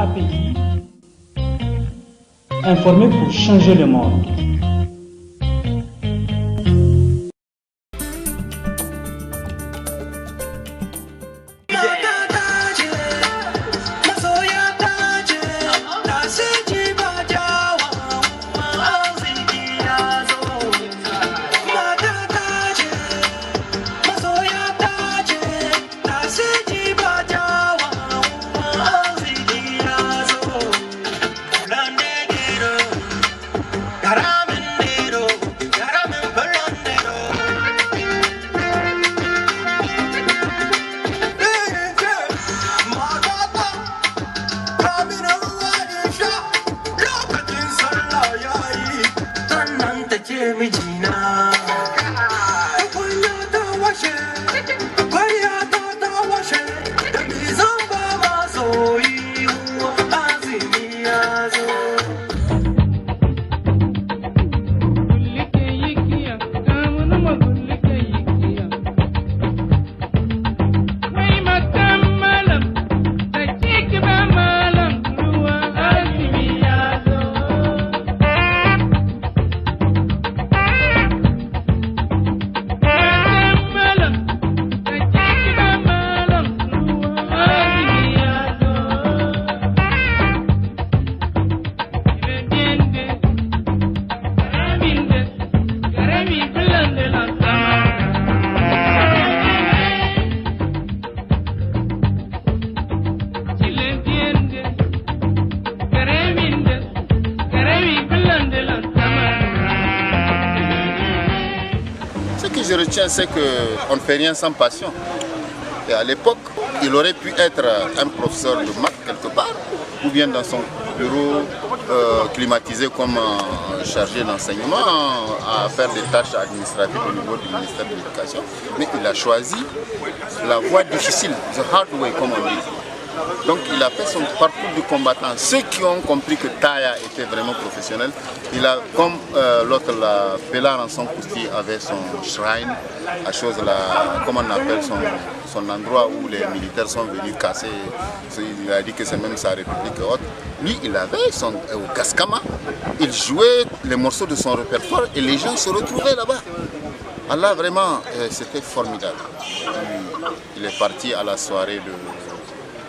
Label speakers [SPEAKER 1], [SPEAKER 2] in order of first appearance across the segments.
[SPEAKER 1] API, informer pour changer le monde.
[SPEAKER 2] Je retiens, c'est qu'on ne fait rien sans passion. Et à l'époque, il aurait pu être un professeur de maths quelque part, ou bien dans son bureau climatisé comme chargé d'enseignement, à faire des tâches administratives au niveau du ministère de l'Éducation. Mais il a choisi la voie difficile, the hard way comme on dit. Donc il a fait son parcours de combattant. Ceux qui ont compris que Taya était vraiment professionnel, il a, comme l'autre, la Pela Ranson Kousti avait son shrine, la chose, comment on appelle son endroit où les militaires sont venus casser, il a dit que c'est même sa république et autres. Lui, il avait son Gaskama, il jouait les morceaux de son répertoire et les gens se retrouvaient là-bas. Allah, vraiment, c'était formidable. Il est parti à la soirée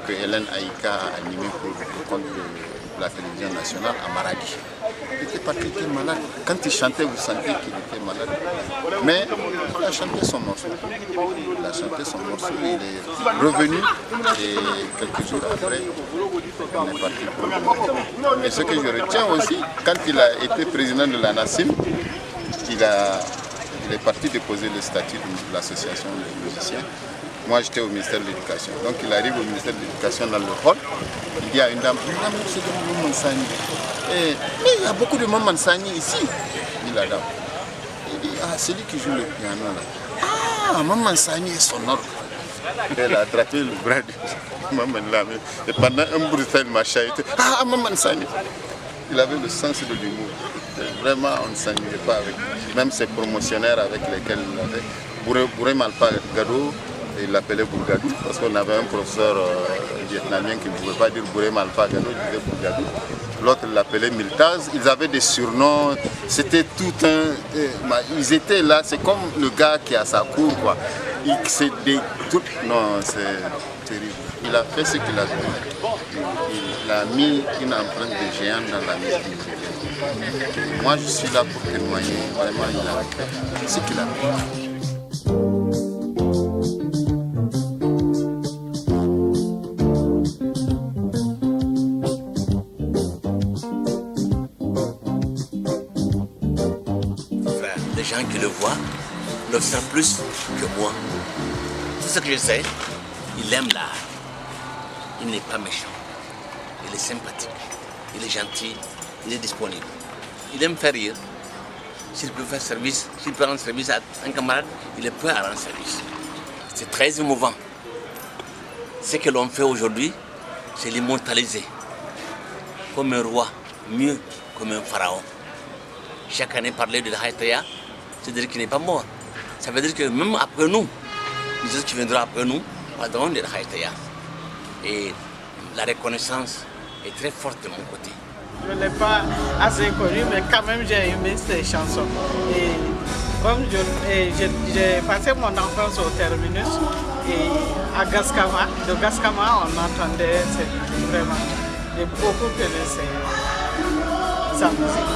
[SPEAKER 2] que Hélène Aïka a animé pour le compte de la télévision nationale à Maradi. Il était parti, il était malade. Quand il chantait, vous sentiez qu'il était malade. Mais il a chanté son morceau. Il a chanté son morceau, il est revenu et quelques jours après, on est parti pour le. Et ce que je retiens aussi, quand il a été président de la NACIM, il est parti déposer le statut de l'association des musiciens. Moi, j'étais au ministère de l'Éducation. Donc, il arrive au ministère de l'Éducation dans le hall. Il dit à une dame, c'est de Maman Sani. Mais il y a beaucoup de Maman Sani ici, dit la dame. Il dit, c'est lui qui joue le piano là. Ah, Maman Sani est son ordre. Elle a attrapé le bras de Maman Lame. Et pendant un brutal machin, il était, Maman Sani. Il avait le sens de l'humour. Vraiment, on ne s'ennuyait pas avec lui. Même ses promotionnaires avec lesquels il avait. Bouré Malpa Gado, il l'appelait Bourgadou, parce qu'on avait un professeur vietnamien qui ne pouvait pas dire Bouré Malpa Gado, il disait Bourgadou. L'autre l'appelait Miltaz. Ils avaient des surnoms, c'était tout un. Ils étaient là, c'est comme le gars qui a sa cour, quoi. Non, c'est terrible. Il a fait ce qu'il a fait. Il a mis une empreinte de géant dans la musique. Moi, je suis là pour témoigner. Vraiment, il a fait ce qu'il a fait.
[SPEAKER 3] Les gens qui le voient le savent plus que moi. Tout ce que je sais, il aime l'art. Il n'est pas méchant. Il est sympathique. Il est gentil. Il est disponible. Il aime faire rire. S'il peut faire service, s'il peut rendre service à un camarade, il est prêt à rendre service. C'est très émouvant. Ce que l'on fait aujourd'hui, c'est l'immortaliser. Comme un roi, mieux comme un pharaon. Chaque année, parler de Haïtaya, c'est-à-dire qu'il n'est pas mort. Ça veut dire que même après nous, les autres qui viendront après nous, parleront de Haïtaya. Et la reconnaissance est très forte de mon côté.
[SPEAKER 4] Je ne l'ai pas assez connu, mais quand même j'ai aimé ces chansons. Et comme j'ai passé mon enfance au terminus et à Gaskama, de Gaskama on entendait vraiment, j'ai beaucoup aimé sa musique.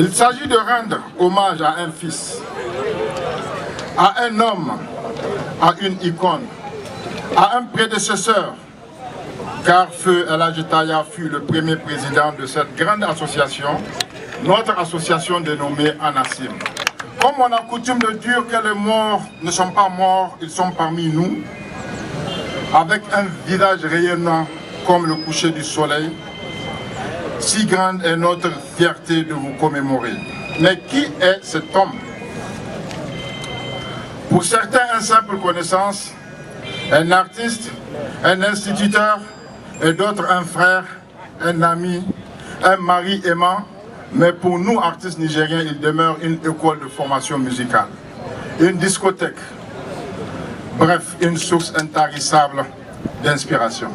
[SPEAKER 5] Il s'agit de rendre hommage à un fils, à un homme, à une icône, à un prédécesseur, car Feu El Hadji Taya fut le premier président de cette grande association, notre association dénommée Anassim. Comme on a coutume de dire que les morts ne sont pas morts, ils sont parmi nous, avec un visage rayonnant comme le coucher du soleil. Si grande est notre fierté de vous commémorer. Mais qui est cet homme? Pour certains, un simple connaissance, un artiste, un instituteur, et d'autres un frère, un ami, un mari aimant. Mais pour nous, artistes nigériens, il demeure une école de formation musicale, une discothèque, bref, une source intarissable d'inspiration.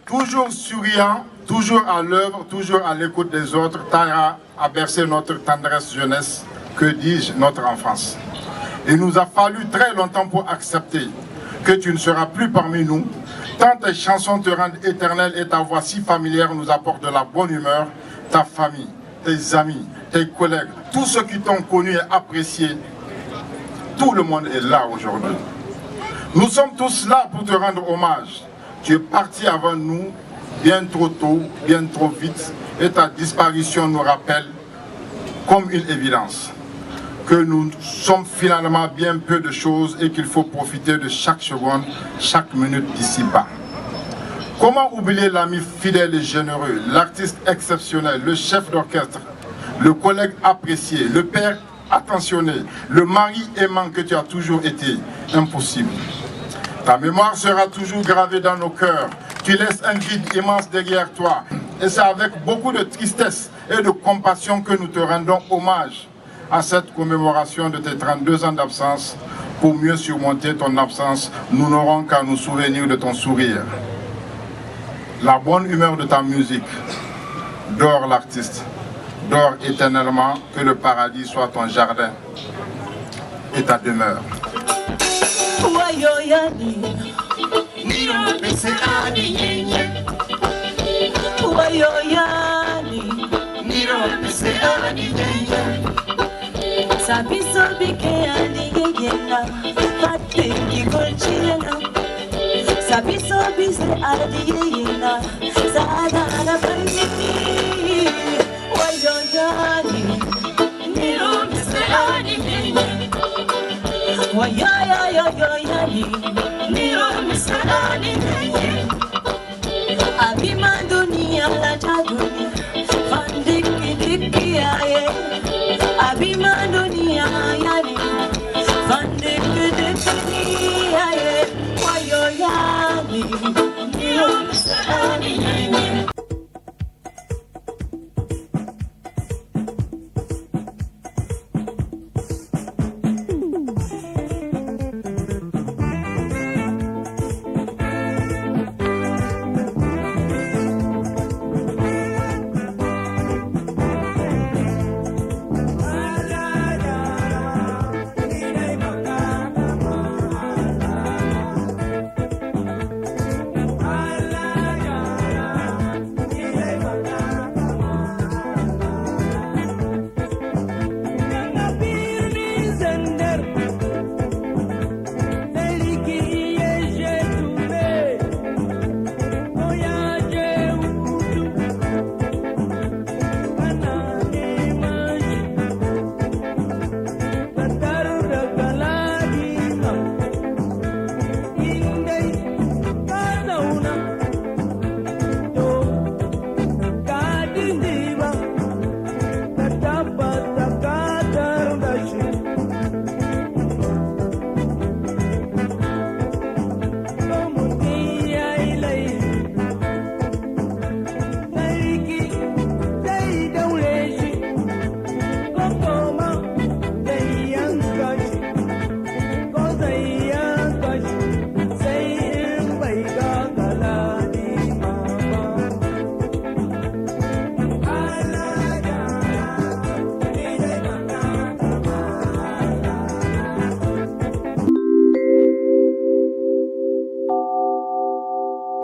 [SPEAKER 5] Toujours souriant, toujours à l'œuvre, toujours à l'écoute des autres, Taya a bercé notre tendresse jeunesse, que dis-je, notre enfance. Il nous a fallu très longtemps pour accepter que tu ne seras plus parmi nous, tant tes chansons te rendent éternelle et ta voix si familière nous apporte de la bonne humeur, ta famille, tes amis, tes collègues, tous ceux qui t'ont connu et apprécié, tout le monde est là aujourd'hui. Nous sommes tous là pour te rendre hommage. Tu es parti avant nous, bien trop tôt, bien trop vite, et ta disparition nous rappelle, comme une évidence, que nous sommes finalement bien peu de choses et qu'il faut profiter de chaque seconde, chaque minute d'ici-bas. Comment oublier l'ami fidèle et généreux, l'artiste exceptionnel, le chef d'orchestre, le collègue apprécié, le père attentionné, le mari aimant que tu as toujours été? Impossible. Ta mémoire sera toujours gravée dans nos cœurs. Tu laisses un vide immense derrière toi. Et c'est avec beaucoup de tristesse et de compassion que nous te rendons hommage à cette commémoration de tes 32 ans d'absence. Pour mieux surmonter ton absence, nous n'aurons qu'à nous souvenir de ton sourire. La bonne humeur de ta musique. Dors l'artiste. Dors éternellement, que le paradis soit ton jardin et ta demeure.
[SPEAKER 6] Sabiso bike adiyena, fatiki golchilena. Sabiso bise adiyena, sada ada.